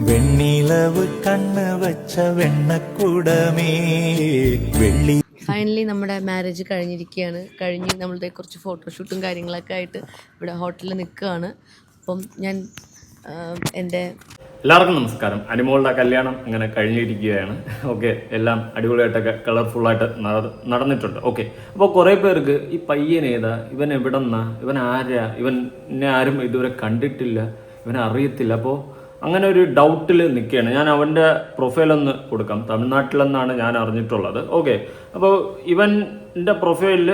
വെണ്ണിലവ് കണ്ണ് വെച്ച വെണ്ണക്കുടമേ വെള്ളി. ഫൈനലി നമ്മുടെ മാരേജ് കഴിഞ്ഞ് നമ്മളുടെ കുറച്ച് ഫോട്ടോഷൂട്ടും കാര്യങ്ങളൊക്കെ ആയിട്ട് ഇവിടെ ഹോട്ടലിൽ നിൽക്കുകയാണ്. അപ്പം ഞാൻ എൻ്റെ എല്ലാവർക്കും നമസ്കാരം. അനിമോളുടെ കല്യാണം ഇങ്ങനെ കഴിഞ്ഞിരിക്കുകയാണ്. ഓക്കെ, എല്ലാം അടിപൊളിയായിട്ടൊക്കെ കളർഫുള്ളായിട്ട് നടന്നിട്ടുണ്ട്. ഓക്കെ, അപ്പോൾ കുറേ പേർക്ക് ഈ പയ്യനേതാ, ഇവൻ എവിടെന്നാ, ഇവൻ ആരാ, ഇവനെ ആരും ഇതുവരെ കണ്ടിട്ടില്ല, ഇവനെ അറിയത്തില്ല. അപ്പോൾ അങ്ങനെ ഒരു ഡൗട്ടിൽ നിൽക്കുകയാണ്. ഞാൻ അവൻ്റെ പ്രൊഫൈലൊന്ന് കൊടുക്കാം. തമിഴ്നാട്ടിലെന്നാണ് ഞാൻ അറിഞ്ഞിട്ടുള്ളത്. ഓക്കെ, അപ്പോൾ ഇവൻ്റെ പ്രൊഫൈലിൽ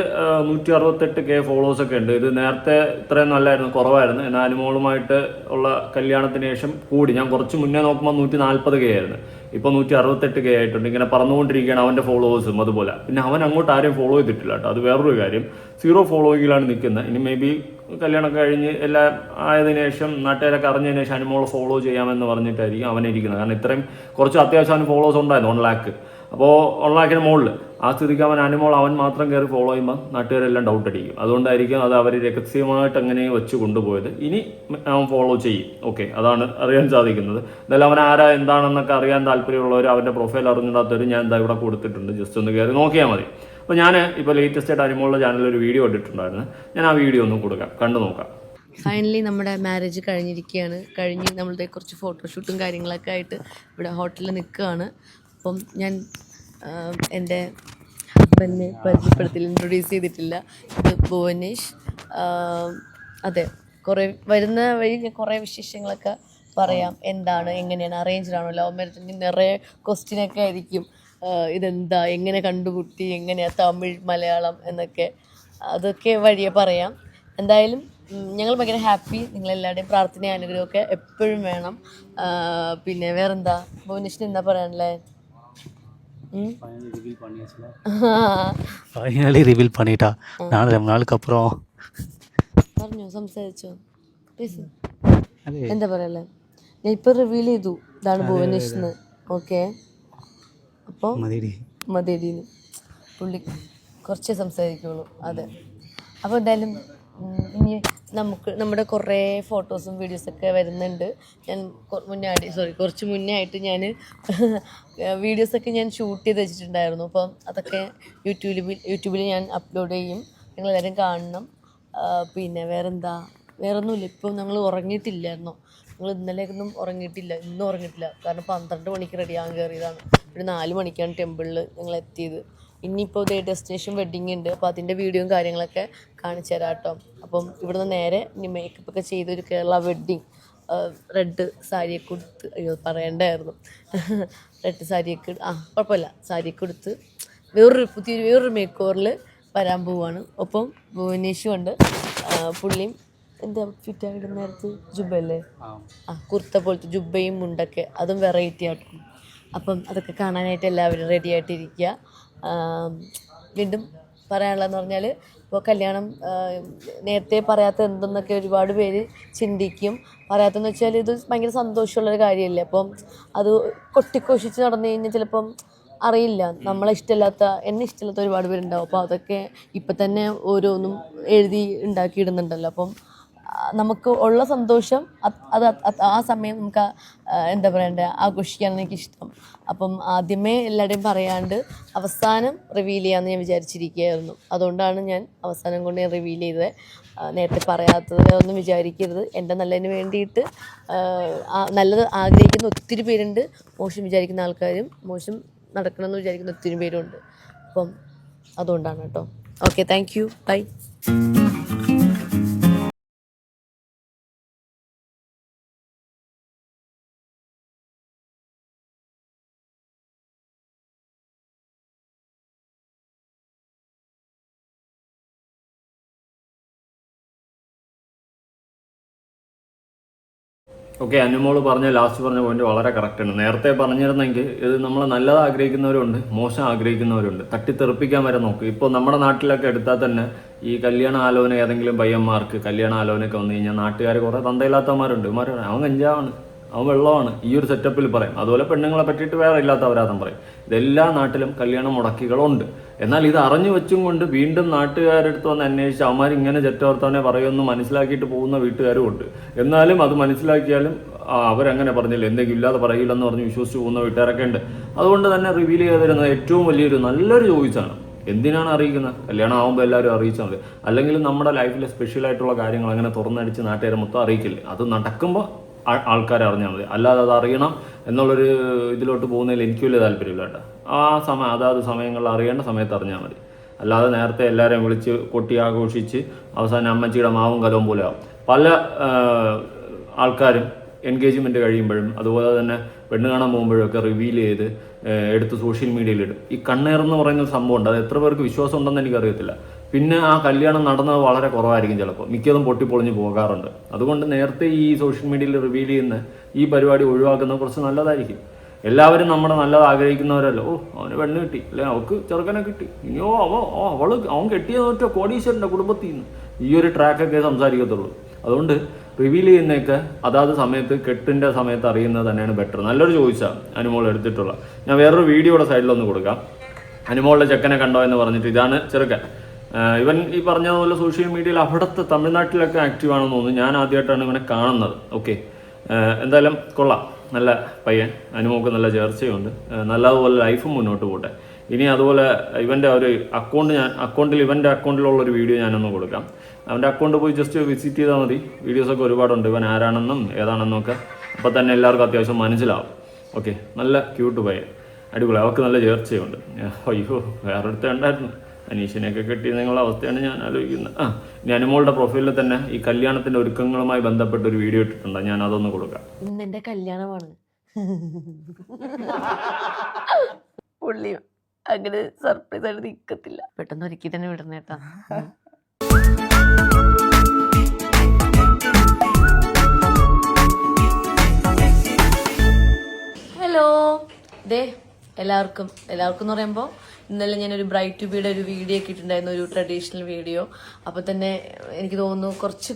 168K ഫോളോവേഴ്സൊക്കെ ഉണ്ട്. ഇത് നേരത്തെ ഇത്രയും നല്ലായിരുന്നു, കുറവായിരുന്നു. എന്നാൽ അനുമോളുമായിട്ട് ഉള്ള കല്യാണത്തിന് ശേഷം കൂടി. ഞാൻ കുറച്ച് മുന്നേ നോക്കുമ്പോൾ 140K ആയിരുന്നു, ഇപ്പോൾ 168K ആയിട്ടുണ്ട്. ഇങ്ങനെ പറന്നുകൊണ്ടിരിക്കുകയാണ് അവൻ്റെ ഫോളോവേഴ്സും. അതുപോലെ പിന്നെ അവൻ അങ്ങോട്ട് ആരെയും ഫോളോ ചെയ്തിട്ടില്ല കേട്ടോ, അത് വേറൊരു കാര്യം. 0 ഫോളോയിങ്ങിലാണ് നിൽക്കുന്നത്. ഇനി മേ ബി കല്യാണം കഴിഞ്ഞ് എല്ലാം ആയതിനു ശേഷം നാട്ടുകാരൊക്കെ അറിഞ്ഞതിന് ശേഷം അനുമോളെ ഫോളോ ചെയ്യാമെന്ന് പറഞ്ഞിട്ടായിരിക്കും അവനിരിക്കുന്നത്. കാരണം ഇത്രയും കുറച്ച് അത്യാവശ്യം അവന് ഫോളോവേഴ്സ് ഉണ്ടായിരുന്നു, 1 lakh. അപ്പോൾ 1 lakh മുകളിൽ ആ സ്ഥിതിക്ക് അവൻ മാത്രം കയറി ഫോളോ ചെയ്യുമ്പോൾ നാട്ടുകാരെല്ലാം ഡൗട്ട് അടിക്കും. അതുകൊണ്ടായിരിക്കും അത് അവർ രഹസ്യമായിട്ട് അങ്ങനെ വെച്ച് കൊണ്ടുപോയത്. ഇനി അവൻ ഫോളോ ചെയ്യും. ഓക്കെ, അതാണ് അറിയാൻ സാധിക്കുന്നത്. എന്തായാലും അവൻ ആരാ എന്താണെന്നൊക്കെ അറിയാൻ താല്പര്യമുള്ളവർ, അവൻ്റെ പ്രൊഫൈൽ അറിഞ്ഞിടാത്തവർ ഞാൻ എന്താ ഇവിടെ കൊടുത്തിട്ടുണ്ട്, ജസ്റ്റ് ഒന്ന് കയറി നോക്കിയാൽ മതി. അപ്പോൾ ഞാൻ ഇപ്പോൾ ലേറ്റസ്റ്റ് ആയിട്ട് അനുമോളുടെ ചാനലിൽ ഒരു വീഡിയോ ഇട്ടിട്ടുണ്ടായിരുന്നു. ഞാൻ ആ വീഡിയോ ഒന്ന് കൊടുക്കാം, കണ്ടു നോക്കാം. ഫൈനലി നമ്മുടെ മാരേജ് കഴിഞ്ഞ് നമ്മളുടെ കുറച്ച് ഫോട്ടോഷൂട്ടും കാര്യങ്ങളൊക്കെ ആയിട്ട് ഇവിടെ ഹോട്ടലിൽ നിൽക്കുകയാണ്. അപ്പം ഞാൻ എൻ്റെ ഹസ്ബൻഡിനെ ഇൻട്രൊഡ്യൂസ് ചെയ്തിട്ടില്ല. ഇത് ഭുവനേഷ്. അതെ, വരുന്ന വഴി ഞാൻ കുറേ വിശേഷങ്ങളൊക്കെ പറയാം. എന്താണ്, എങ്ങനെയാണ്, അറേഞ്ച്ഡ് ആണോ, ലവ് മാരേജിൻ്റെ നിറയെ ക്വസ്റ്റ്യനൊക്കെ ആയിരിക്കും. ഇതെന്താ, എങ്ങനെ കണ്ടുമുട്ടി, എങ്ങനെയാണ് തമിഴ് മലയാളം എന്നൊക്കെ, അതൊക്കെ വഴിയെ പറയാം. എന്തായാലും ഞങ്ങൾ ഭയങ്കര ഹാപ്പി. നിങ്ങളെല്ലാവരുടെയും പ്രാർത്ഥനയും അനുഗ്രഹമൊക്കെ എപ്പോഴും വേണം. പിന്നെ വേറെന്താ, ഭുവനേഷിന് എന്താ പറയാനല്ലേ? ஃபைனலி ரிவீல் பண்ணிட்டா. நான் ரொம்ப நாளுக்கு அப்புறம் പറഞ്ഞോ, സംസാരിച്ചോ, എന്താ പറയല്ലേ? ഞാൻ ഇപ്പം റിവീൽ ചെയ്തു, ഇതാണ് ഭുവനേഷ്. ഓക്കെ, അപ്പോൾ മതിയടിന്ന് പുള്ളി കുറച്ചേ സംസാരിക്കുള്ളൂ. അതെ, അപ്പോൾ എന്തായാലും ഇനി നമ്മുടെ കുറേ ഫോട്ടോസും വീഡിയോസൊക്കെ വരുന്നുണ്ട്. ഞാൻ കുറച്ച് മുന്നേ ആയിട്ട് ഞാൻ വീഡിയോസൊക്കെ ഞാൻ ഷൂട്ട് ചെയ്ത് വെച്ചിട്ടുണ്ടായിരുന്നു. അപ്പം അതൊക്കെ യൂട്യൂബിൽ ഞാൻ അപ്ലോഡ് ചെയ്യും. നിങ്ങളെല്ലാവരും കാണണം. പിന്നെ വേറൊന്നുമില്ല. ഇപ്പം ഞങ്ങൾ ഉറങ്ങിയിട്ടില്ലായിരുന്നോ? ഞങ്ങൾ ഇന്നലെയൊന്നും ഉറങ്ങിയിട്ടില്ല, ഇന്നും ഉറങ്ങിയിട്ടില്ല. കാരണം 12 മണിക്ക് റെഡിയാകാൻ കയറിയതാണ്. ഒരു 4 മണിക്കാണ് ടെമ്പിളിൽ ഞങ്ങൾ എത്തിയത്. ഇനിയിപ്പോൾ ഡെസ്റ്റിനേഷൻ വെഡ്ഡിങ് ഉണ്ട്. അപ്പോൾ അതിൻ്റെ വീഡിയോയും കാര്യങ്ങളൊക്കെ കാണിച്ചു തരാം കേട്ടോ. അപ്പം ഇവിടുന്ന് നേരെ ഇനി മേക്കപ്പൊക്കെ ചെയ്തൊരു കേരള വെഡ്ഡിങ്, റെഡ് സാരിയൊക്കെ ഉടുത്ത്, പറയണ്ടായിരുന്നു, റെഡ് സാരിയൊക്കെ കുഴപ്പമില്ല, സാരിയൊക്കെ ഉടുത്ത് വേറൊരു മേക്ക് ഓവറിൽ വരാൻ പോവുകയാണ്. ഒപ്പം ഭുവനേഷും ഉണ്ട്. പുള്ളിയും എന്താ ഫിറ്റായിട്ട് നേരത്തെ ജുബല്ലേ, കുർത്ത പോലത്തെ ജുബയും മുണ്ടൊക്കെ, അതും വെറൈറ്റി ആയിട്ടും. അപ്പം അതൊക്കെ കാണാനായിട്ട് എല്ലാവരും റെഡി ആയിട്ടിരിക്കുക. വീണ്ടും പറയാനുള്ളതെന്ന് പറഞ്ഞാൽ, ഇപ്പോൾ കല്യാണം നേരത്തെ പറയാത്ത എന്തെന്നൊക്കെ ഒരുപാട് പേര് ചിന്തിക്കും. പറയാത്തതെന്ന് വെച്ചാൽ ഇത് ഭയങ്കര സന്തോഷമുള്ളൊരു കാര്യമല്ലേ. അപ്പം അത് കൊട്ടിക്കോഷിച്ച് നടന്നു കഴിഞ്ഞാൽ ചിലപ്പം അറിയില്ല, എന്നെ ഇഷ്ടമില്ലാത്ത ഒരുപാട് പേരുണ്ടാവും. അപ്പോൾ അതൊക്കെ ഇപ്പം തന്നെ ഓരോന്നും എഴുതി ഉണ്ടാക്കിയിടുന്നുണ്ടല്ലോ. അപ്പം നമുക്ക് ഉള്ള സന്തോഷം അത് ആ സമയം നമുക്ക് എന്താ പറയണ്ടേ, ആഘോഷിക്കാനാണ് എനിക്കിഷ്ടം. അപ്പം ആദ്യമേ എല്ലാവരുടെയും പറയാണ്ട് അവസാനം റിവീൽ ചെയ്യാമെന്ന് ഞാൻ വിചാരിച്ചിരിക്കുകയായിരുന്നു. അതുകൊണ്ടാണ് ഞാൻ അവസാനം കൊണ്ട് ഞാൻ റിവീൽ ചെയ്തത്. നേരത്തെ പറയാത്തത് ഒന്നും വിചാരിക്കരുത്. എൻ്റെ നല്ലതിന് വേണ്ടിയിട്ട് നല്ലത് ആഗ്രഹിക്കുന്ന ഒത്തിരി പേരുണ്ട്, മോശം വിചാരിക്കുന്ന ആൾക്കാരും, മോശം നടക്കണമെന്ന് വിചാരിക്കുന്ന ഒത്തിരി പേരുണ്ട്. അപ്പം അതുകൊണ്ടാണ് കേട്ടോ. Okay, thank you, bye. Okay, Anumol last പറഞ്ഞ പോയിന്റ് വളരെ കറക്റ്റാണ്. നേരത്തെ പറഞ്ഞിരുന്നെങ്കിൽ ഇത് നമ്മൾ നല്ലത് ആഗ്രഹിക്കുന്നവരുണ്ട്, മോശം ആഗ്രഹിക്കുന്നവരുണ്ട്, തട്ടിത്തെറിപ്പിക്കാൻ വരെ നോക്കും. ഇപ്പോൾ നമ്മുടെ നാട്ടിലൊക്കെ എടുത്താൽ തന്നെ ഈ കല്യാണ ആലോചന ഏതെങ്കിലും പയ്യന്മാർക്ക് കല്യാണ ആലോചനയൊക്കെ വന്നു കഴിഞ്ഞാൽ നാട്ടുകാർ കുറേ തന്തയില്ലാത്തവന്മാരുണ്ട്. അവൻ കഞ്ചാവാണ്, അവൻ വെള്ളമാണ്, ഈ ഒരു സെറ്റപ്പിൽ പറയും. അതുപോലെ പെണ്ണുങ്ങളെ പറ്റിയിട്ട് വേറെ ഇല്ലാത്തവരാതം പറയും. ഇതെല്ലാ നാട്ടിലും കല്യാണ മുടക്കികളുണ്ട്. എന്നാൽ ഇത് അറിഞ്ഞു വെച്ചും കൊണ്ട് വീണ്ടും നാട്ടുകാരെടുത്ത് വന്ന് അന്വേഷിച്ച് അവന്മാർ ഇങ്ങനെ ചെറ്റവർത്തവനെ പറയുമെന്ന് മനസ്സിലാക്കിയിട്ട് പോകുന്ന വീട്ടുകാരും ഉണ്ട്. എന്നാലും അത് മനസ്സിലാക്കിയാലും അവരങ്ങനെ പറഞ്ഞില്ല, എന്തെങ്കിലും ഇല്ലാതെ പറയില്ലെന്ന് പറഞ്ഞ് വിശ്വസിച്ച് പോകുന്ന വീട്ടുകാരൊക്കെ ഉണ്ട്. അതുകൊണ്ട് തന്നെ റിവീൽ ചെയ്തിരുന്നത് ഏറ്റവും വലിയൊരു നല്ലൊരു ചോയ്സാണ്. എന്തിനാണ് അറിയിക്കുന്നത്? കല്യാണം ആകുമ്പോൾ എല്ലാവരും അറിയിച്ചാൽ മതി. അല്ലെങ്കിൽ നമ്മുടെ ലൈഫിലെ സ്പെഷ്യലായിട്ടുള്ള കാര്യങ്ങൾ അങ്ങനെ തുറന്നടിച്ച് നാട്ടുകാരെ മൊത്തം അറിയിക്കില്ലേ? അത് നടക്കുമ്പോൾ ആൾക്കാരെ അറിഞ്ഞാൽ മതി. അല്ലാതെ അത് അറിയണം എന്നുള്ളൊരു ഇതിലോട്ട് പോകുന്നതിൽ എനിക്ക് വലിയ താല്പര്യമില്ല കേട്ടോ. അതാത് സമയങ്ങളിൽ അറിയേണ്ട സമയത്ത് അറിഞ്ഞാൽ മതി. അല്ലാതെ നേരത്തെ എല്ലാവരെയും വിളിച്ച് കൊട്ടി ആഘോഷിച്ച് അവസാനം അമ്മച്ചിയുടെ മാവും കലവും പോലെ ആവും. പല ആൾക്കാരും എൻഗേജ്മെൻറ്റ് കഴിയുമ്പോഴും അതുപോലെ തന്നെ പെണ്ണ് കാണാൻ പോകുമ്പോഴൊക്കെ റിവീൽ ചെയ്ത് എടുത്ത് സോഷ്യൽ മീഡിയയിലിടും. ഈ കണ്ണേറെന്ന് പറയുന്ന ഒരു സംഭവം ഉണ്ട്. അത് എത്ര പേർക്ക് വിശ്വാസം ഉണ്ടെന്ന് എനിക്കറിയത്തില്ല. പിന്നെ ആ കല്യാണം നടന്നത് വളരെ കുറവായിരിക്കും, ചിലപ്പോൾ മിക്കതും പൊട്ടിപ്പൊളിഞ്ഞ് പോകാറുണ്ട്. അതുകൊണ്ട് നേരത്തെ ഈ സോഷ്യൽ മീഡിയയിൽ റിവീൽ ചെയ്യുന്ന ഈ പരിപാടി ഒഴിവാക്കുന്നത് കുറച്ച് നല്ലതായിരിക്കും. എല്ലാവരും നമ്മുടെ നല്ലത് ആഗ്രഹിക്കുന്നവരല്ല. അവന് പെണ്ണ് കിട്ടി, അല്ലെ അവൾക്ക് ചെറുക്കനെ കിട്ടി, ഇനിയോ അവൻ കെട്ടിയതൊറ്റ കോടീശ്വരൻ്റെ കുടുംബത്തിൽ നിന്ന്, ഈ ഒരു ട്രാക്കൊക്കെ സംസാരിക്കത്തുള്ളൂ. അതുകൊണ്ട് റിവീൽ ചെയ്യുന്നതൊക്കെ അതാത് സമയത്ത് കെട്ടിൻ്റെ സമയത്ത് അറിയുന്നത് തന്നെയാണ് ബെറ്റർ. നല്ലൊരു ചോയ്സാണ് അനുമോൾ എടുത്തിട്ടുള്ള. ഞാൻ വേറൊരു വീഡിയോയുടെ സൈഡിലൊന്ന് കൊടുക്കാം. അനുമോളുടെ ചെക്കനെ കണ്ടോ എന്ന് പറഞ്ഞിട്ട്. ഇതാണ് ചെറുക്കൻ. ഇവൻ ഈ പറഞ്ഞതുപോലെ സോഷ്യൽ മീഡിയയിൽ അവിടുത്തെ തമിഴ്നാട്ടിലൊക്കെ ആക്റ്റീവ് ആണെന്ന് തോന്നുന്നു. ഞാൻ ആദ്യമായിട്ടാണ് ഇവനെ കാണുന്നത്. ഓക്കെ, എന്തായാലും കൊള്ളാം, നല്ല പയ്യൻ. അനുമോൾക്ക് നല്ല ചേർച്ചയുണ്ട്. നല്ലതുപോലെ ലൈഫും മുന്നോട്ട് പോട്ടെ. ഇനി അതുപോലെ ഇവൻ്റെ ഒരു ഇവൻ്റെ അക്കൗണ്ടിലുള്ള വീഡിയോ ഞാനൊന്ന് കൊടുക്കാം. അവൻ്റെ അക്കൗണ്ട് പോയി ജസ്റ്റ് വിസിറ്റ് ചെയ്താൽ മതി. വീഡിയോസൊക്കെ ഒരുപാടുണ്ട്, ഇവൻ ആരാണെന്നും ഏതാണെന്നൊക്കെ അപ്പോൾ തന്നെ എല്ലാവർക്കും അത്യാവശ്യം മനസ്സിലാവും. ഓക്കെ, നല്ല ക്യൂട്ട് പയ്യൻ, അടിപൊളി. അവർക്ക് നല്ല ചേർച്ചയുണ്ട്. അയ്യോ, വേറൊരുത്ത ഉണ്ടായിരുന്നു, അനീഷിനെയൊക്കെ കെട്ടിയ നിങ്ങളുടെ അവസ്ഥയാണ് ഞാൻ ആലോചിക്കുന്നത്. ഇനി അനുമോളുടെ പ്രൊഫൈലിൽ തന്നെ ഈ കല്യാണത്തിൻ്റെ ഒരുക്കങ്ങളുമായി ബന്ധപ്പെട്ട ഒരു വീഡിയോ ഇട്ടിട്ടുണ്ട്. ഞാൻ അതൊന്ന് കൊടുക്കാം. ഇന്ന് എൻ്റെ കല്യാണമാണ്. പുള്ളി അങ്ങനെ സർപ്രൈസ് ആയിട്ട് നിൽക്കത്തില്ല, പെട്ടെന്ന് ഒരുക്കി തന്നെ വിടണേട്ടാ. ഹലോ, ദേ എല്ലാവർക്കും എന്ന് പറയുമ്പോൾ ഇന്നലെ ഞാനൊരു ബ്രൈറ്റ് ടു ബിയുടെ ഒരു വീഡിയോ ഒക്കെ ഇട്ടിട്ടുണ്ടായിരുന്നു, ഒരു ട്രഡീഷണൽ വീഡിയോ. അപ്പോൾ തന്നെ എനിക്ക് തോന്നുന്നു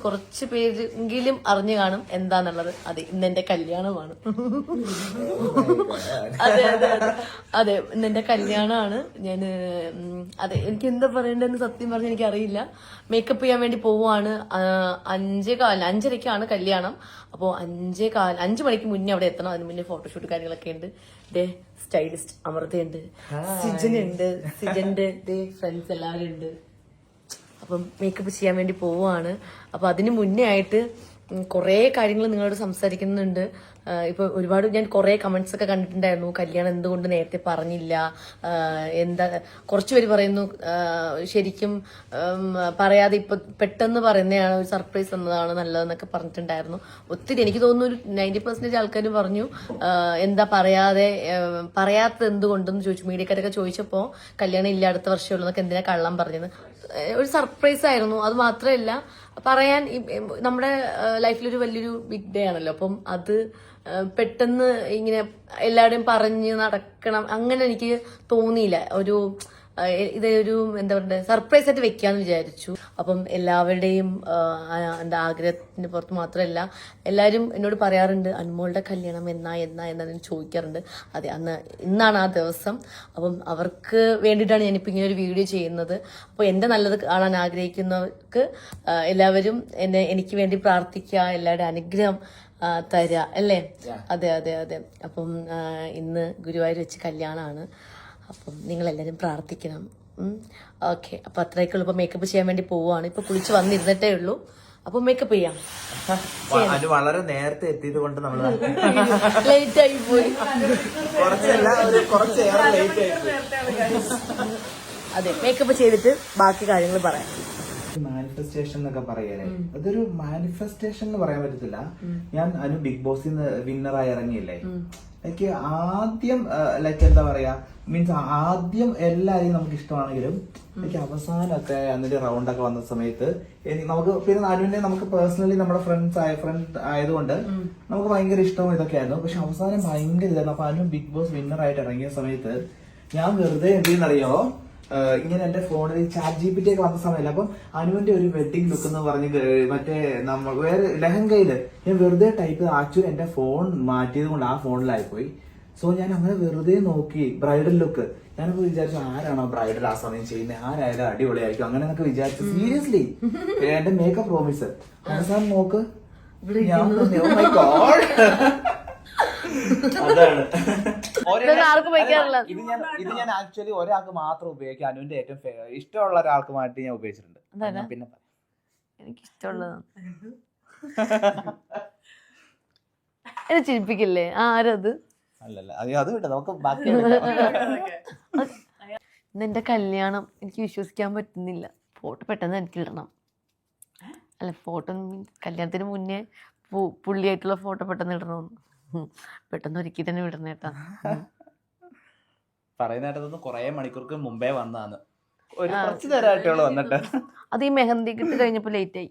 കുറച്ച് പേരെങ്കിലും അറിഞ്ഞു കാണും എന്താന്നുള്ളത്. അതെ, ഇന്നെൻ്റെ കല്യാണമാണ്. അതെ ഇന്നെൻ്റെ കല്യാണമാണ്. അതെ, എനിക്ക് എന്താ പറയേണ്ടതെന്ന് സത്യം പറഞ്ഞാൽ എനിക്കറിയില്ല. മേക്കപ്പ് ചെയ്യാൻ വേണ്ടി പോവുകയാണ്. 5:15 കല്യാണം. അപ്പോൾ 5 മണിക്ക് മുന്നേ അവിടെ എത്തണം. അതിന് മുന്നേ ഫോട്ടോഷൂട്ട് കാര്യങ്ങളൊക്കെ ഉണ്ട്. ദേ സ്റ്റൈലിസ്റ്റ് അമൃതയുണ്ട്, സിജന്റെ ഫ്രണ്ട്സ് എല്ലാവരും ഉണ്ട്. അപ്പം മേക്കപ്പ് ചെയ്യാൻ വേണ്ടി പോവുകയാണ്. അപ്പം അതിന് മുന്നേ ആയിട്ട് കുറേ കാര്യങ്ങൾ നിങ്ങളോട് സംസാരിക്കുന്നുണ്ട്. ഇപ്പൊ ഒരുപാട് ഞാൻ കുറേ കമന്റ്സ് ഒക്കെ കണ്ടിട്ടുണ്ടായിരുന്നു. കല്യാണം എന്തുകൊണ്ട് നേരത്തെ പറഞ്ഞില്ല, എന്താ കുറച്ച് പേര് പറയുന്നു ശരിക്കും പറയാതെ ഇപ്പൊ പെട്ടെന്ന് പറയുന്നതാണ്, ഒരു സർപ്രൈസ് തന്നതാണ് നല്ലതെന്നൊക്കെ പറഞ്ഞിട്ടുണ്ടായിരുന്നു. ഒത്തിരി എനിക്ക് തോന്നുന്നു ഒരു 90% ആൾക്കാർ പറഞ്ഞു എന്താ പറയാത്ത എന്തുകൊണ്ടെന്ന് ചോദിച്ചു. മീഡിയക്കാരൊക്കെ ചോദിച്ചപ്പോൾ കല്യാണം ഇല്ല, അടുത്ത വർഷമേ ഉള്ളൂ എന്നൊക്കെ എന്തിനാ കള്ളം പറഞ്ഞത്. ഒരു സർപ്രൈസ് ആയിരുന്നു. അത് മാത്രമല്ല പറയാൻ നമ്മുടെ ലൈഫിലൊരു വലിയൊരു ബിഗ് ഡേ ആണല്ലോ. അപ്പം അത് പെട്ടെന്ന് ഇങ്ങനെ എല്ലാവരുടെയും പറഞ്ഞ് നടക്കണം അങ്ങനെ എനിക്ക് തോന്നിയില്ല. ഇതൊരു എന്താ പറയുക സർപ്രൈസ് ആയിട്ട് വെക്കാന്ന് വിചാരിച്ചു. അപ്പം എല്ലാവരുടെയും എന്താ ആഗ്രഹത്തിന്റെ പുറത്ത് മാത്രമല്ല, എല്ലാവരും എന്നോട് പറയാറുണ്ട് അനുമോളുടെ കല്യാണം എന്നാന്ന് ചോദിക്കാറുണ്ട്. അതെ, ഇന്നാണ് ആ ദിവസം. അപ്പം അവർക്ക് വേണ്ടിയിട്ടാണ് ഞാനിപ്പോൾ ഇങ്ങനെ ഒരു വീഡിയോ ചെയ്യുന്നത്. അപ്പോൾ എൻ്റെ നല്ലത് കാണാൻ ആഗ്രഹിക്കുന്നവർക്ക് എല്ലാവരും എനിക്ക് വേണ്ടി പ്രാർത്ഥിക്കുക, എല്ലാവരുടെ അനുഗ്രഹം തരാ അല്ലേ? അതെ. അപ്പം ഇന്ന് ഗുരുവായൂർ വെച്ച് കല്യാണമാണ്. അപ്പം നിങ്ങളെല്ലാവരും പ്രാർത്ഥിക്കണം. ഓക്കെ, അപ്പം അത്രയൊക്കെയുള്ളൂ. ഇപ്പം മേക്കപ്പ് ചെയ്യാൻ വേണ്ടി പോവുകയാണ്. ഇപ്പം കുളിച്ച് വന്നിരുന്നിട്ടേ ഉള്ളൂ. അപ്പം മേക്കപ്പ് ചെയ്യാം. അത് വളരെ നേരത്തെ എത്തിയത് കൊണ്ട് നമ്മൾ ലേറ്റ് ആയി പോയി. കുറച്ചേറെ ലേറ്റ് ആയി. അതെ, മേക്കപ്പ് ചെയ്തിട്ട് ബാക്കി കാര്യങ്ങൾ പറയാം. മാനിഫെസ്റ്റേഷൻ എന്നൊക്കെ പറയല്ലേ, അതൊരു മാനിഫെസ്റ്റേഷൻ എന്ന് പറയാൻ പറ്റത്തില്ല. ഞാൻ ബിഗ് ബോസിൽ നിന്ന് വിന്നറായി ഇറങ്ങിയില്ലേ, എനിക്ക് ആദ്യം എന്താ പറയാ മീൻസ് ആദ്യം എല്ലാരെയും നമുക്ക് ഇഷ്ടമാണെങ്കിലും എനിക്ക് അവസാനമൊക്കെ അതിന്റെ റൗണ്ടൊക്കെ വന്ന സമയത്ത് നമുക്ക് പിന്നെ അനുവിനെ നമുക്ക് പേഴ്സണലി നമ്മുടെ ഫ്രണ്ട് ആയതുകൊണ്ട് നമുക്ക് ഭയങ്കര ഇഷ്ടവും ഇതൊക്കെ ആയിരുന്നു. പക്ഷെ അവസാനം ഭയങ്കര ഇതായിരുന്നു. അപ്പൊ അനു ബിഗ് ബോസ് വിന്നറായിട്ട് ഇറങ്ങിയ സമയത്ത് ഞാൻ വെറുതെ എന്തെന്നറിയോ, ഇങ്ങനെ എന്റെ ഫോണിൽ ChatGPT ഒക്കെ വന്ന സമയമില്ല. അപ്പം അനുവിന്റെ ഒരു വെഡിങ് ലുക്ക് എന്ന് പറഞ്ഞ് മറ്റേ വേറെ ലെഹങ്കയില് ഞാൻ വെറുതെ ടൈപ്പ് ആക്ച്വലി എന്റെ ഫോൺ മാറ്റിയത് കൊണ്ട് ആ ഫോണിലായിപ്പോയി. സോ ഞാൻ അങ്ങനെ വെറുതെ നോക്കി ബ്രൈഡൽ ലുക്ക്. ഞാനപ്പോ വിചാരിച്ചു ആരാണോ ബ്രൈഡൽ ആ സമയം ചെയ്യുന്നത്, ആരായാലും അടിപൊളിയായിരിക്കും അങ്ങനെ എന്നൊക്കെ വിചാരിച്ചു. സീരിയസ്ലി എന്റെ മേക്കപ്പ് പ്രോമിസ് അവസാനം നോക്ക് ഞാൻ തന്നെ, oh my God. അതാണ് ആർക്കും വയ്ക്കാറില്ല. ഇത് ഞാൻ ആക്ച്വലി ഒരാൾക്ക് മാത്രം ഉപയോഗിക്കാം. അനുവിന്റെ ഏറ്റവും ഇഷ്ടമുള്ള ഒരാൾക്ക് മാറ്റി ഞാൻ ഉപയോഗിച്ചിട്ടുണ്ട്. ഞാൻ പിന്നെ എനിക്കിഷ്ടമുള്ളതാണ്. എന്നെ ചിരിപ്പിക്കില്ലേ ആരത്? അല്ലല്ല അത് വിട്ട നമുക്ക് ബാക്കി. എന്റെ കല്യാണം എനിക്ക് വിശ്വസിക്കാൻ പറ്റുന്നില്ല. ഫോട്ടോ പെട്ടെന്ന് എനിക്ക് ഇടണം. അല്ല ഫോട്ടോ കല്യാണത്തിന് മുന്നേ പുള്ളിയായിട്ടുള്ള ഫോട്ടോ പെട്ടെന്ന് ഇടണമെന്ന്. പെട്ടെന്ന് ഒരുക്കി തന്നെ വിടണേട്ടാ. പറയുന്നതായിട്ടൊന്ന് കൊറേ മണിക്കൂർക്ക് മുമ്പേ വന്നതാണ്. ഒരു കുറച്ച് നേരമായിട്ടുള്ള വന്നിട്ട്. അത് ഈ മെഹന്തി കിട്ട് കഴിഞ്ഞപ്പോ ലേറ്റ് ആയി.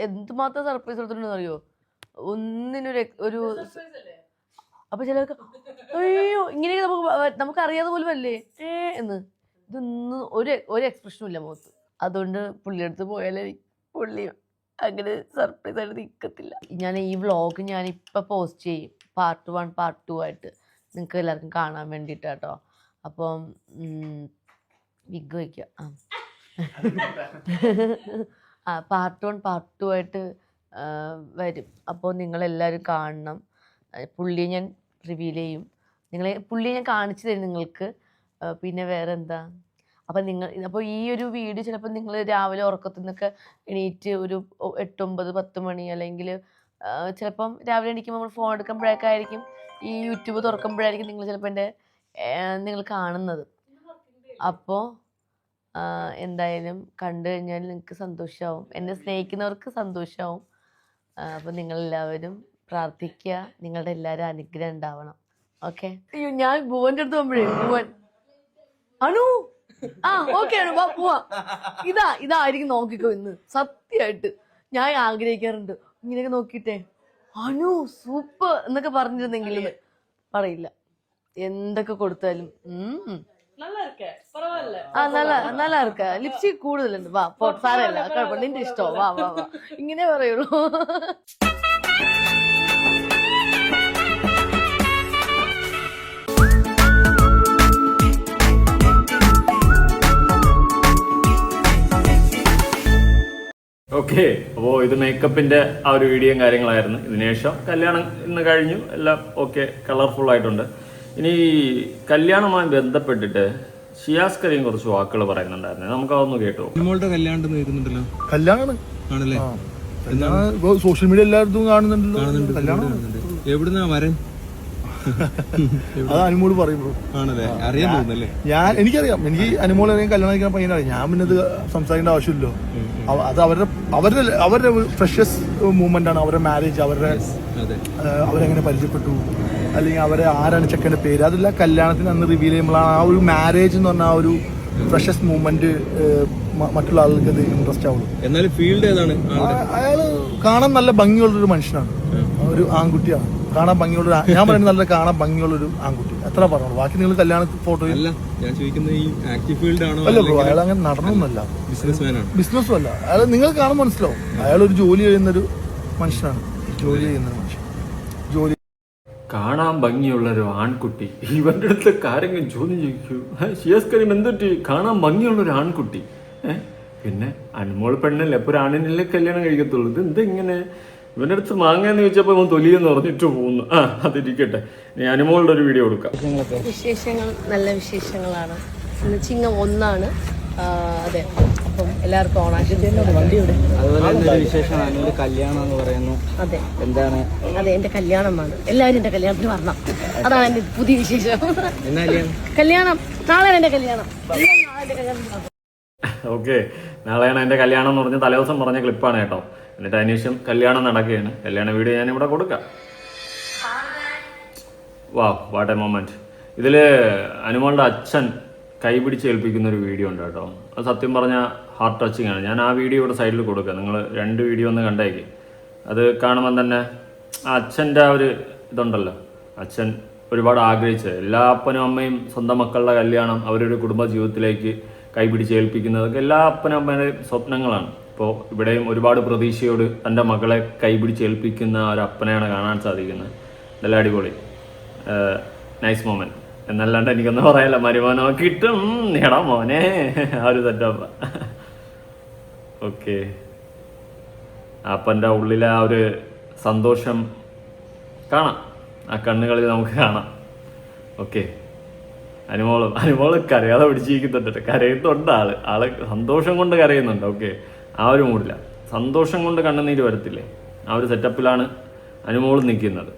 എന്തുമാത്രം സർപ്രൈസ് കൊടുത്തിട്ടുണ്ടെന്ന് അറിയോ? ഒന്നിനൊരു അപ്പൊ ചിലർക്ക് അയ്യോ ഇങ്ങനെയൊക്കെ നമുക്ക് അറിയാതെ പോലും അല്ലേ എന്ന്. ഇതൊന്നും ഒരു എക്സ്പ്രഷനും ഇല്ല മുഖത്ത്. അതുകൊണ്ട് പുള്ളിയെടുത്ത് പോയാലേ പുള്ളി അങ്ങനെ സർപ്രൈസ് ആയിട്ട് നിൽക്കത്തില്ല. ഞാൻ ഈ വ്ളോഗ് ഞാനിപ്പോൾ പോസ്റ്റ് ചെയ്യും, പാർട്ട് 1 പാർട്ട് 2 ആയിട്ട് നിങ്ങൾക്ക് എല്ലാവർക്കും കാണാൻ വേണ്ടിയിട്ട് കേട്ടോ. അപ്പം വിഗ് വയ്ക്കുക. പാർട്ട് 1 പാർട്ട് 2 ആയിട്ട് വരും. അപ്പോൾ നിങ്ങളെല്ലാവരും കാണണം. പുള്ളിയെ ഞാൻ റിവീൽ ചെയ്യും. പുള്ളിയെ ഞാൻ കാണിച്ചു തരും നിങ്ങൾക്ക്. പിന്നെ വേറെ എന്താ, അപ്പോൾ ഈ ഒരു വീഡിയോ ചിലപ്പോൾ നിങ്ങൾ രാവിലെ ഉറക്കത്തിൽ നിന്നൊക്കെ എണീറ്റ് ഒരു 8, 9, 10 മണി അല്ലെങ്കിൽ ചിലപ്പം രാവിലെ എണീക്കുമ്പോൾ നമ്മൾ ഫോൺ എടുക്കുമ്പോഴൊക്കെ ആയിരിക്കും, ഈ യൂട്യൂബ് തുറക്കുമ്പോഴായിരിക്കും നിങ്ങൾ ചിലപ്പോൾ നിങ്ങൾ കാണുന്നത്. അപ്പോൾ എന്തായാലും കണ്ടു കഴിഞ്ഞാൽ നിങ്ങൾക്ക് സന്തോഷമാവും, എന്നെ സ്നേഹിക്കുന്നവർക്ക് സന്തോഷമാവും. അപ്പോൾ നിങ്ങളെല്ലാവരും പ്രാർത്ഥിക്കുക, നിങ്ങളുടെ എല്ലാവരും അനുഗ്രഹം ഉണ്ടാവണം. ഓക്കെ. അയ്യോ ഞാൻ ഭുവൻ്റെ അടുത്ത് പോകുമ്പോഴേ ഭുവൻ അനു ഓക്കെ ആണ് വാ പോവാ, ഇതായിരിക്കും നോക്കിക്കോ ഇന്ന്. സത്യമായിട്ട് ഞാൻ ആഗ്രഹിക്കാറുണ്ട് ഇങ്ങനെയൊക്കെ നോക്കിയിട്ടേ അനു സൂപ്പർ എന്നൊക്കെ പറഞ്ഞിരുന്നെങ്കിലും പറയില്ല. എന്തൊക്കെ കൊടുത്താലും നല്ല ഇരിക്ക, ലിപ്സ്റ്റിക് കൂടുതലുണ്ട്, വാ സാരമില്ല കുഴപ്പമില്ല, നിന്റെ ഇഷ്ടോ, വാ വാ വാ ഇങ്ങനെ പറയുള്ളൂ. ഓക്കെ, അപ്പോൾ ഇത് മേക്കപ്പിന്റെ ആ ഒരു വീഡിയോയും കാര്യങ്ങളായിരുന്നു. ഇതിനുശേഷം കല്യാണം ഇന്ന് കഴിഞ്ഞു, എല്ലാം ഓക്കെ, കളർഫുൾ ആയിട്ടുണ്ട്. ഇനി കല്യാണവുമായി ബന്ധപ്പെട്ടിട്ട് ഷിയാസ് കരീം കുറച്ച് വാക്കുകൾ പറയുന്നുണ്ടായിരുന്നു, നമുക്ക് അതൊന്ന് കേട്ടോ. കല്യാണം ആണല്ലേ, സോഷ്യൽ മീഡിയ എല്ലായിടത്തും കാണുന്നുണ്ടല്ലോ കല്യാണം. എവിടുന്നാ വരൻ? അത് അനുമോള് പറയുമ്പോ ആണല്ലേ, അറിയാൻ തോന്നുന്നല്ലേ. എനിക്കറിയാം, എനിക്ക് അനുമോൾ അറിയാം, കല്യാണം കഴിക്കാൻ പയ്യനറിയാം. ഞാൻ പിന്നെ ഇത് സംസാരിക്കേണ്ട ആവശ്യമില്ലല്ലോ. അത് അവരുടെ ഫ്രഷസ് മൂവ്മെന്റ് ആണ്, അവരുടെ മാരേജ്, അവരെങ്ങനെ പരിചയപ്പെട്ടു, അല്ലെങ്കിൽ അവരെ ആരാണ് ചെക്കൻ്റെ പേര്, അതെല്ലാം കല്യാണത്തിന് അന്ന് റിവീൽ ചെയ്യുമ്പോഴാണ് ആ ഒരു മാരേജ് എന്ന് പറഞ്ഞ ആ ഒരു ഫ്രഷസ് മൂവ്മെന്റ് മറ്റുള്ള ആളുകൾക്ക് അത് ഇൻട്രസ്റ്റ് ആവുള്ളൂ. എന്നാലും ഫീൽഡ് ഏതാണ്? അയാള് കാണാൻ നല്ല ഭംഗിയുള്ളൊരു മനുഷ്യനാണ്, ഒരു ആൺകുട്ടിയാണ്, കാണാൻ ഭംഗിയുള്ള. ഞാൻ പറയുന്നത് നല്ല കാണാൻ ഭംഗിയുള്ളൊരു ആൺകുട്ടി, എത്ര പറഞ്ഞു. ബാക്കി നിങ്ങൾ കല്യാണ ഫോട്ടോ അല്ല ഞാൻ ചോദിക്കുന്നത് ഈ ആക്റ്റീവ് ഫീൽഡ് ആണോ? അല്ല ബ്രോ, അയാൾ അങ്ങനെ നടനൊന്നുമല്ല, ബിസിനസ്സും അല്ല. അയാൾ നിങ്ങൾ കാണാൻ മനസ്സിലാവും, അയാളൊരു ജോലി ചെയ്യുന്നൊരു മനുഷ്യനാണ്, ജോലി ചെയ്യുന്ന മനുഷ്യൻ. ജോലി കാണാൻ ഭംഗിയുള്ളൊരു ആൺകുട്ടി, ഇവന്റെ അടുത്ത് കാര്യങ്ങൾ ചോദ്യം ചോദിക്കൂ. ഷിയാസ് കരീം എന്തൊട്ടി കാണാൻ ഭംഗിയുള്ളൊരു ആൺകുട്ടി? പിന്നെ അനുമോൾ പെണ്ണല്ലേ, അപ്പോൾ ഒരു ആണിനല്ലേ കല്യാണം കഴിക്കത്തുള്ളൂ. ഇത് എന്താ ഇങ്ങനെ? ഇവന്റെ അടുത്ത് മാങ്ങയെന്ന് ചോദിച്ചപ്പോൾ ഇവൻ തൊലിയെന്ന് പറഞ്ഞിട്ട് പോകുന്നു. അതിരിക്കട്ടെ, ഇനി അനുമോളുടെ ഒരു വീഡിയോ കൊടുക്കാം. വിശേഷങ്ങൾ നല്ല വിശേഷങ്ങളാണ്. ചിങ്ങം 1 അതെ, അപ്പം എല്ലാവർക്കും ഓണാശംസകൾ. അതുപോലെ വിശേഷമാണ് കല്യാണം എന്ന് പറയുന്നു. അതെ, എന്താണ്? അതെ, എന്റെ കല്യാണമാണ്. എല്ലാവരും എന്റെ കല്യാണത്തിന് വരണം, അതാണ് എന്റെ പുതിയ വിശേഷം. കല്യാണം നാളെ എന്റെ കല്യാണം. ഓക്കെ, നാളെയാണ് എൻ്റെ കല്യാണം എന്ന് പറഞ്ഞ് തലേദിവസം പറഞ്ഞ ക്ലിപ്പാണ് കേട്ടോ. എന്നിട്ട് അതിനുശേഷം കല്യാണം നടക്കുകയാണ്. കല്യാണ വീഡിയോ ഞാനിവിടെ കൊടുക്കാം. What A moment. ഇതിൽ അനുമോളുടെ അച്ഛൻ കൈപിടിച്ച് ഏൽപ്പിക്കുന്ന ഒരു വീഡിയോ ഉണ്ട് കേട്ടോ. അത് സത്യം പറഞ്ഞാൽ ഹാർട്ട് ടച്ചിങ് ആണ്. ഞാൻ ആ വീഡിയോ ഇവിടെ സൈഡിൽ കൊടുക്കാം, നിങ്ങൾ 2 വീഡിയോ ഒന്ന് കണ്ടേക്ക്. അത് കാണുമ്പോൾ തന്നെ ആ അച്ഛൻ്റെ ആ ഒരു ഇതുണ്ടല്ലോ, അച്ഛൻ ഒരുപാട് ആഗ്രഹിച്ചത്, എല്ലാ അപ്പനും അമ്മയും സ്വന്തം മക്കളുടെ കല്യാണം അവരൊരു കുടുംബ ജീവിതത്തിലേക്ക് കൈപിടിച്ച് ഏൽപ്പിക്കുന്നതൊക്കെ എല്ലാ അപ്പനും അമ്മയുടെയും സ്വപ്നങ്ങളാണ്. ഇപ്പോൾ ഇവിടെയും ഒരുപാട് പ്രതീക്ഷയോട് തൻ്റെ മകളെ കൈപിടിച്ച് ഏൽപ്പിക്കുന്ന ഒരു അപ്പനെയാണ് കാണാൻ സാധിക്കുന്നത്. ഇതെല്ലാം അടിപൊളി, നൈസ് മൊമെന്റ് എന്നല്ലാണ്ട് എനിക്കൊന്നും പറയാനില്ല. മരുമോനോ കിട്ടും, നേടാ മോനെ, ആ ഒരു സെറ്റപ്പ്. ഓക്കെ, അപ്പൻ്റെ ഉള്ളിലെ ആ ഒരു സന്തോഷം കാണാം, ആ കണ്ണുകളിൽ നമുക്ക് കാണാം. ഓക്കെ, അനുമോള് കരയാതെ പിടിച്ചിരിക്കുന്നുണ്ട്, കരയുന്നുണ്ട് ആള് സന്തോഷം കൊണ്ട് കരയുന്നുണ്ട്. ഓക്കെ, ആ ഒരു മൂഡില്ല, സന്തോഷം കൊണ്ട് കണ്ണുനീര് വരത്തില്ലേ, ആ ഒരു സെറ്റപ്പിലാണ് അനുമോള് നിൽക്കുന്നത്.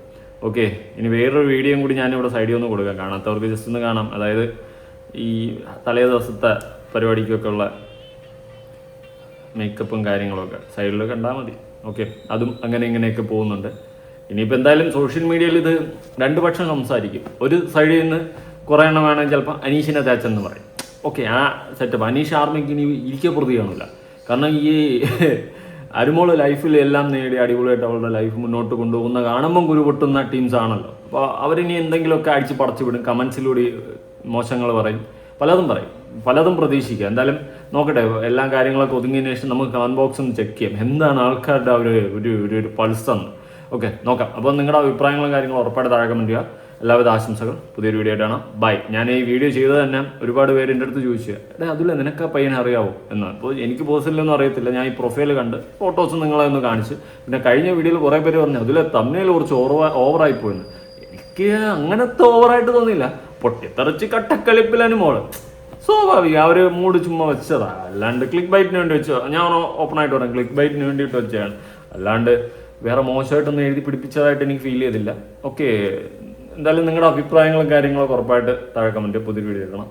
ഓക്കെ, ഇനി വേറൊരു വീഡിയോയും കൂടി ഞാനിവിടെ സൈഡിൽ ഒന്ന് കൊടുക്കാം, കാണാത്തവർക്ക് ജസ്റ്റ് ഒന്ന് കാണാം. അതായത് ഈ തലേ ദിവസത്തെ പരിപാടിക്കൊക്കെ ഉള്ള മേക്കപ്പും കാര്യങ്ങളൊക്കെ സൈഡിൽ കണ്ടാൽ മതി. ഓക്കെ, അതും അങ്ങനെ ഇങ്ങനെയൊക്കെ പോകുന്നുണ്ട്. ഇനിയിപ്പോൾ എന്തായാലും സോഷ്യൽ മീഡിയയിൽ ഇത് രണ്ട് പക്ഷം സംസാരിക്കും. ഒരു സൈഡിൽ നിന്ന് കുറേ എണ്ണം വേണമെങ്കിൽ ചിലപ്പോൾ അനീഷിനെ തേച്ചെന്ന് പറയും. ഓക്കെ, ആ സെറ്റപ്പ് അനീഷ് ആർമിക്ക് ഇനി ഇരിക്കെ പ്രതി കാണില്ല. കാരണം ഈ അനുമോള് ലൈഫിൽ എല്ലാം നേടി അടിപൊളിയായിട്ട് അവളുടെ ലൈഫ് മുന്നോട്ട് കൊണ്ടുപോകുന്ന കാണുമ്പം കുരു പൊട്ടുന്ന ടീംസ് ആണല്ലോ. അപ്പോൾ അവരിനി എന്തെങ്കിലുമൊക്കെ അടിച്ച് പടച്ചു വിടും, കമൻസിലൂടെ മോശങ്ങൾ പറയും, പലതും പ്രതീക്ഷിക്കുക. എന്തായാലും നോക്കട്ടെ, എല്ലാ കാര്യങ്ങളൊക്കെ ഒതുങ്ങിയതിനു ശേഷം നമുക്ക് കമന്റ് ബോക്സ് ഒന്ന് ചെക്ക് ചെയ്യാം എന്താണ് ആൾക്കാരുടെ ഒരു പൾസ് എന്ന്. ഓക്കെ, നോക്കാം. അപ്പോൾ നിങ്ങളുടെ അഭിപ്രായങ്ങളും കാര്യങ്ങളും ഉറപ്പായിട്ട് താഴെ കമന്റ് ചെയ്യുക. എല്ലാവിധ ആശംസകൾ. പുതിയൊരു വീഡിയോ ആയിട്ടാണ്. ബൈ. ഞാൻ ഈ വീഡിയോ ചെയ്തത് തന്നെ ഒരുപാട് പേര് എൻ്റെ അടുത്ത് ചോദിച്ചു, അതില്ല നിനക്ക് ആ പയ്യനെ അറിയാവോ എന്ന്. അപ്പോൾ എനിക്ക് പേഴ്സണലൊന്നും അറിയത്തില്ല, ഞാൻ ഈ പ്രൊഫൈൽ കണ്ട് ഫോട്ടോസ് നിങ്ങളെ ഒന്ന് കാണിച്ച്. പിന്നെ കഴിഞ്ഞ വീഡിയോയിൽ കുറേ പേര് പറഞ്ഞു അതിൽ തമ്മിൽ കുറച്ച് ഓവറായി പോയെന്ന്. എനിക്ക് അങ്ങനത്തെ ഓവറായിട്ട് തോന്നിയില്ല, പൊട്ടിത്തെറിച്ച് കട്ടക്കളിപ്പിൽ അനുമോള് സ്വാഭാവികം ആ ഒരു മൂഡ് ചുമ്മാ വെച്ചതാ, അല്ലാണ്ട് ക്ലിക്ക് ബൈറ്റിന് വേണ്ടി വെച്ചോ. ഞാൻ ഓപ്പൺ ആയിട്ട് പറയാം, ക്ലിക്ക് ബൈറ്റിന് വേണ്ടിയിട്ട് വെച്ചതാണ്, അല്ലാണ്ട് വേറെ മോശമായിട്ടൊന്നും എഴുതി പിടിപ്പിച്ചതായിട്ട് എനിക്ക് ഫീൽ ചെയ്തില്ല. ഓക്കെ, എന്തായാലും നിങ്ങളുടെ അഭിപ്രായങ്ങളും കാര്യങ്ങളൊക്കെ ഉറപ്പായിട്ട് താഴെ കമന്റ് പുതിയ വീഡിയോ എടുക്കണം.